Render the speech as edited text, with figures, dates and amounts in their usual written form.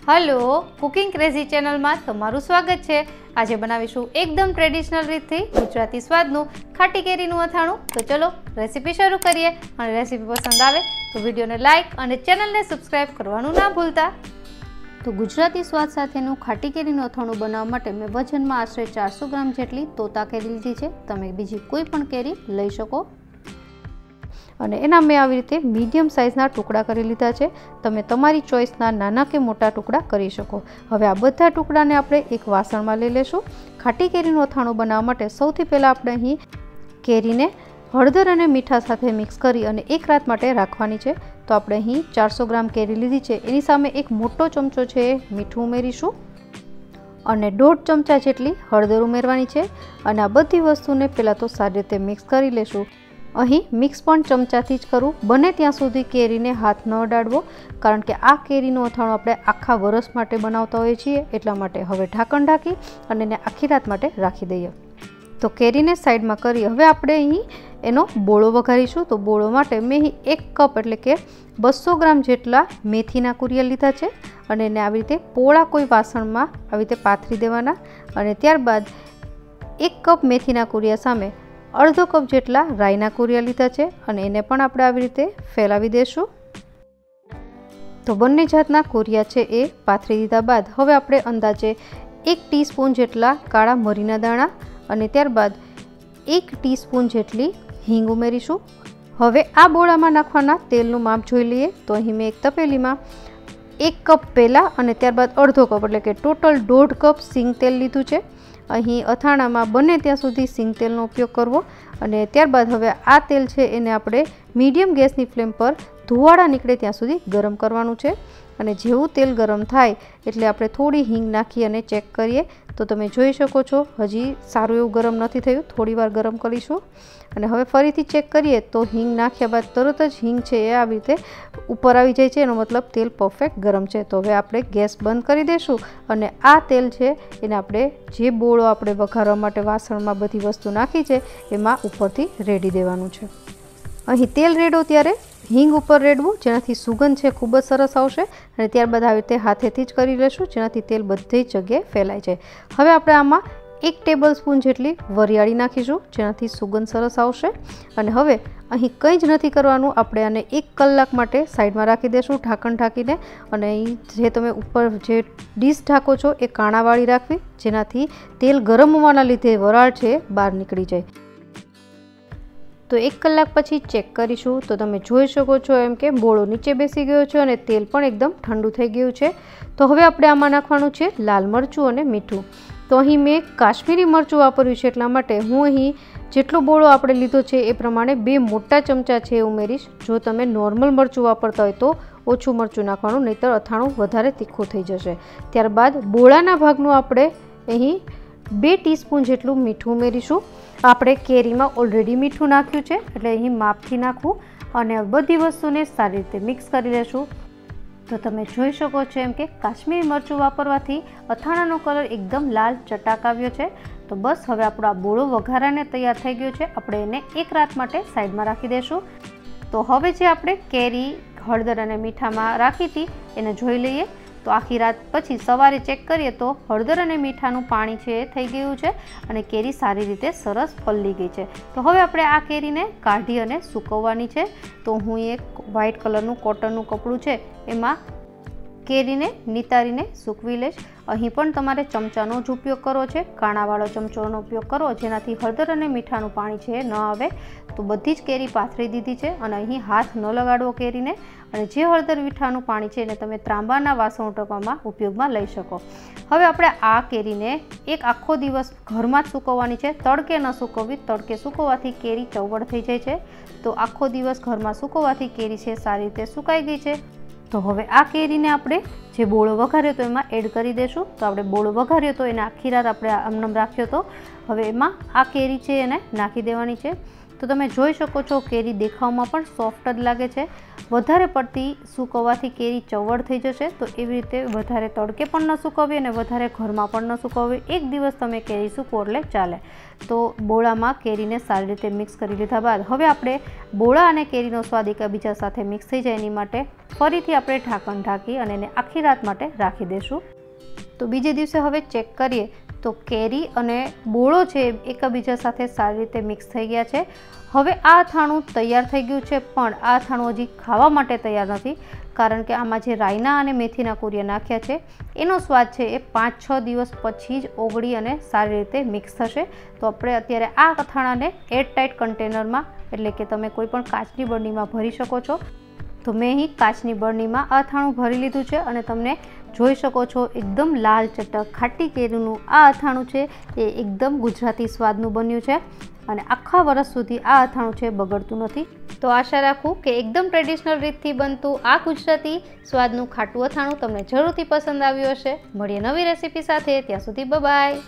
Hello cooking crazy channel में तमारू स्वागत है। आज बनावीशुं एकदम ट्रेडिशनल रीतथी गुजराती स्वादनुं खाटी केरीनुं अथाणुं। तो चलो रेसिपी शुरू करिए। अने रेसिपी पसंद आवे तो विडियो ने लाइक और चैनल ने सब्सक्राइब करवानुं ना भूलता। तो गुजराती स्वाद साथेनुं खाटी केरीनुं अथाणुं बनाववा माटे मैं वजन में आशरे 400 ग्राम जेटली तोता केरी लीधी छे। तमे बीजी कोई पण केरी लई शको। અને એના મેં આવી રીતે મીડિયમ સાઇઝના ટુકડા કરી લીધા છે। તમે તમારી ચોઈસના નાના કે મોટા ટુકડા કરી શકો। હવે આ બધા ટુકડાને આપણે એક વાસણમાં લઈ લેશું। ખાટી કેરીનું અથાણું બનાવવા માટે સૌથી પહેલાં આપણે અહીં કેરીને હળદર અને મીઠા સાથે મિક્સ કરી અને એક રાત માટે રાખવાની છે। તો આપણે અહીં 400 ગ્રામ કેરી લીધી છે, એની સામે એક મોટો ચમચો છે મીઠું ઉમેરીશું અને 1.5 ચમચા જેટલી હળદર ઉમેરવાની છે। અને આ બધી વસ્તુને પહેલાં તો સારી રીતે મિક્સ કરી લેશું। અહીં મિક્સ પણ ચમચાથી જ કરવું, બને ત્યાં સુધી કેરીને હાથ ન અડાડવો, કારણ કે આ કેરીનું અથાણું આપણે આખા વરસ માટે બનાવતા હોઈએ છીએ, એટલા માટે હવે ઢાંકણ ઢાંકી અને એને આખી રાત માટે રાખી દઈએ। તો કેરીને સાઈડમાં કરી હવે આપણે અહીં એનો બોળો વઘારીશું। તો બોળો માટે મેં અહીં 1 કપ એટલે કે 200 ગ્રામ જેટલા મેથીના કુરિયા લીધા છે અને એને આવી રીતે પોળા કોઈ વાસણમાં આવી રીતે પાથરી દેવાના। અને ત્યારબાદ 1 કપ મેથીના કુરિયા સામે અડધો કપ જેટલા રાઈના કુરિયા લીધા છે અને એને પણ આપણે આવી રીતે ફેલાવી દેશું। તો બંને જાતના કુરિયા છે એ પાથરી દીધા બાદ હવે આપણે અંદાજે 1 ટીસ્પૂન જેટલા કાળા મરીના દાણા અને ત્યારબાદ 1 ટીસ્પૂન જેટલી હિંગ ઉમેરીશું। હવે આ બોળામાં નાખવાના તેલનું માપ જોઈ લઈએ। તો અહીં મેં એક તપેલીમાં 1 કપ પહેલાં અને ત્યારબાદ અડધો કપ એટલે કે ટોટલ 1.5 કપ સિંગ તેલ લીધું છે। અહીં અથાણામાં બને ત્યાં સુધી સિંગ તેલનો ઉપયોગ કરવો અને ત્યારબાદ હવે આ તેલ છે એને આપણે મીડિયમ ગેસની ફ્લેમ પર ધુવાળા નીકળે ત્યાં સુધી ગરમ કરવાનું છે। અને જેવું તેલ ગરમ થાય એટલે આપણે થોડી હિંગ નાખી અને ચેક કરીએ। તો તમે જોઈ શકો છો હજી સારું એવું ગરમ નથી થયું, થોડી વાર ગરમ કરીશું અને હવે ફરીથી ચેક કરીએ તો હિંગ નાખ્યા બાદ તરત જ હિંગ છે એ આવી રીતે ઉપર આવી જાય છે, એનો મતલબ તેલ પરફેક્ટ ગરમ છે। તો હવે આપણે ગેસ બંધ કરી દઈશું અને આ તેલ છે એને આપણે જે બોળો આપણે વઘારવા માટે વાસણમાં બધી વસ્તુ નાખી છે એમાં ઉપરથી રેડી દેવાનું છે। અહીં તેલ રેડો ત્યારે હિંગ ઉપર રેડવું, જેનાથી સુગંધ છે ખૂબ જ સરસ આવશે અને ત્યારબાદ આવી રીતે હાથેથી જ કરી લેશું, જેનાથી તેલ બધી જગ્યાએ ફેલાય છે। હવે આપણે આમાં 1 ટેબલ સ્પૂન જેટલી વરિયાળી નાખીશું, જેનાથી સુગંધ સરસ આવશે। અને હવે અહીં કંઈ જ નથી કરવાનું, આપણે આને 1 કલાક માટે સાઈડમાં રાખી દઈશું ઢાંકણ ઢાંકીને। અને અહીં જે તમે ઉપર જે ડીશ ઢાંકો છો એ કાણાવાળી રાખવી, જેનાથી તેલ ગરમ હોવાના લીધે વરાળ છે બહાર નીકળી જાય। તો 1 કલાક પછી ચેક કરીશું તો તમે જોઈ શકો છો એમ કે બોળો નીચે બેસી ગયો છે અને તેલ પણ એકદમ ઠંડુ થઈ ગયું છે। તો હવે આપણે આમાં નાખવાનું છે લાલ મરચું અને મીઠું। તો અહીં મેં કાશ્મીરી મરચું વાપર્યું છે, એટલા માટે હું અહીં જેટલો બોળો આપણે લીધો છે એ પ્રમાણે 2 મોટા ચમચા છે ઉમેરીશ। જો તમે નોર્મલ મરચું વાપરતા હોય તો ઓછું મરચું નાખવાનું, નહીંતર અથાણું વધારે તીખું થઈ જશે। ત્યારબાદ બોળાના ભાગનું આપણે અહીં 2 ટીસ્પૂન જેટલું મીઠું ઉમેરીશું। આપણે કેરીમાં ઓલરેડી મીઠું નાખ્યું છે એટલે અહીં માપથી નાખવું અને બધી વસ્તુને સારી રીતે મિક્સ કરી લેશું। તો તમે જોઈ શકો છો એમ કે કાશ્મીરી મરચું વાપરવાથી અથાણાનો કલર એકદમ લાલ ચટાક આવ્યો છે। તો બસ હવે આપણો આ બોળો વઘારાને તૈયાર થઈ ગયો છે, આપણે એને એક રાત માટે સાઈડમાં રાખી દઈશું। તો હવે જે આપણે કેરી હળદર અને મીઠામાં રાખી હતી એને જોઈ લઈએ। તો આખી રાત પછી સવારે ચેક કરીએ તો હળદર અને મીઠાનું પાણી છે એ થઈ ગયું છે અને કેરી સારી રીતે સરસ પલળી ગઈ છે। તો હવે આપણે આ કેરીને કાઢી અને સૂકવવાની છે। તો હું એક વ્હાઇટ કલરનું કોટનનું કપડું છે એમાં કેરીને નિતારીને સૂકવી લઈશ। અહીં પણ તમારે ચમચાનો જ ઉપયોગ કરવો છે, કાણાવાળો ચમચોનો ઉપયોગ કરો, જેનાથી હળદર અને મીઠાનું પાણી છે ન આવે। તો બધી જ કેરી પાથરી દીધી છે અને અહીં હાથ ન લગાડવો કેરીને। અને જે હળદર મીઠાનું પાણી છે એને તમે ત્રાંબાના વાસણ ઉટકવામાં ઉપયોગમાં લઈ શકો। હવે આપણે આ કેરીને એક આખો દિવસ ઘરમાં જ સૂકવવાની છે, તડકે ન સૂકવવી, તડકે સૂકવવાથી કેરી ચવડ થઈ જાય છે। તો આખો દિવસ ઘરમાં સૂકવવાથી કેરી છે સારી રીતે સુકાઈ ગઈ છે। તો હવે આ કેરીને આપણે જે બોળો વઘાર્યો તો એમાં એડ કરી દઈશું। તો આપણે બોળો વઘાર્યો તો એને આખી રાત આપણે આમનામ રાખ્યો તો હવે એમાં આ કેરી છે એને નાખી દેવાની છે। તો તમે જોઈ શકો છો કેરી દેખાવમાં પણ સોફ્ટ જ લાગે છે. વધારે પડતી સૂકવવાથી કેરી ચવડ થઈ જશે, તો એવી રીતે વધારે તડકે પણ ન સૂકવવી અને વધારે ઘરમાં પણ ન સૂકવવી. એક દિવસ તમે કેરી સૂકવો એટલે ચાલે. તો બોળામાં કેરીને સારી રીતે મિક્સ કરી લીધા બાદ હવે આપણે બોળા અને કેરીનો સ્વાદ એકબીજા સાથે મિક્સ થઈ જાય એની માટે ફરીથી આપણે ઢાંકણ ઢાંકી અને એને આખી રાત માટે રાખી દઈશું. તો બીજે દિવસે હવે ચેક કરીએ તો કેરી અને બોળો છે એકબીજા સાથે સારી રીતે મિક્સ થઈ ગયા છે. હવે આ અથાણું તૈયાર થઈ ગયું છે, પણ આ અથાણું હજી ખાવા માટે તૈયાર નથી, કારણ કે આમાં જે રાઈના અને મેથીના કુરિયા નાખ્યા છે એનો સ્વાદ છે એ 5-6 દિવસ પછી જ ઓગળી અને સારી રીતે મિક્સ થશે. તો આપણે અત્યારે આ અથાણાને એરટાઇટ કન્ટેનરમાં, એટલે કે તમે કોઈ પણ કાચની બરણીમાં ભરી શકો છો. તો મેં અહીં કાચની બરણીમાં આ અથાણું ભરી લીધું છે અને તમને જોઈ શકો છો એકદમ લાલ ચટક ખાટી કેરીનું આ અથાણું છે એ એકદમ ગુજરાતી સ્વાદનું બન્યું છે અને આખા વર્ષ સુધી આ અથાણું છે બગડતું નથી. તો આશા રાખું કે એકદમ ટ્રેડિશનલ રીતથી બનતું આ ગુજરાતી સ્વાદનું ખાટું અથાણું તમને જરૂરથી પસંદ આવ્યું હશે. મળીએ નવી રેસીપી સાથે, ત્યાં સુધી બાય.